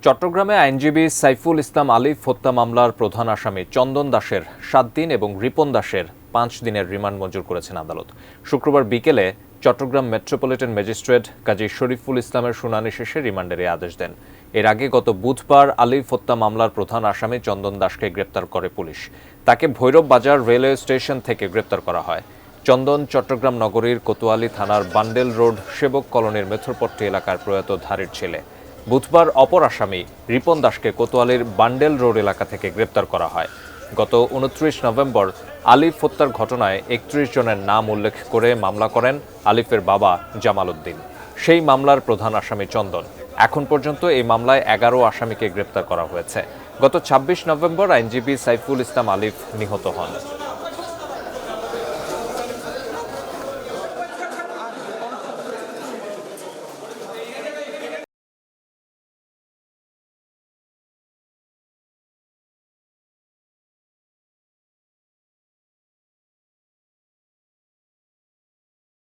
চট্টগ্রামে আইনজীবী সাইফুল ইসলাম আলিফ হত্যা মামলার প্রধান আসামি চন্দন দাসের ৭ দিন এবং রিপন দাসের ৫ দিনের রিমান্ড মঞ্জুর করেছেন আদালত। শুক্রবার বিকেলে চট্টগ্রাম মেট্রোপলিটন ম্যাজিস্ট্রেট কাজী শরীফুল ইসলামের শুনানি শেষে রিমান্ডের এই আদেশ দেন। এর আগে গত বুধবার আলিফ হত্যা মামলার প্রধান আসামি চন্দন দাসকে গ্রেপ্তার করে পুলিশ। তাকে ভৈরব বাজার রেলওয়ে স্টেশন থেকে গ্রেপ্তার করা হয়। চন্দন চট্টগ্রাম নগরীর কোতোয়ালি থানার বান্ডেল রোড সেবক কলোনির মেথরপট্টি এলাকার প্রয়াত ধারীর ছেলে। বুধবার অপর আসামি রিপন দাসকে কোতোয়ালির বান্ডেল রোড এলাকা থেকে গ্রেপ্তার করা হয়। গত ২৯ নভেম্বর আলিফ হত্যার ঘটনায় ৩১ জনের নাম উল্লেখ করে মামলা করেন আলিফের বাবা জামাল উদ্দিন। সেই মামলার প্রধান আসামি চন্দন। এখন পর্যন্ত এই মামলায় ১১ আসামিকে গ্রেপ্তার করা হয়েছে। গত ২৬ নভেম্বর আইনজীবী সাইফুল ইসলাম আলিফ নিহত হন।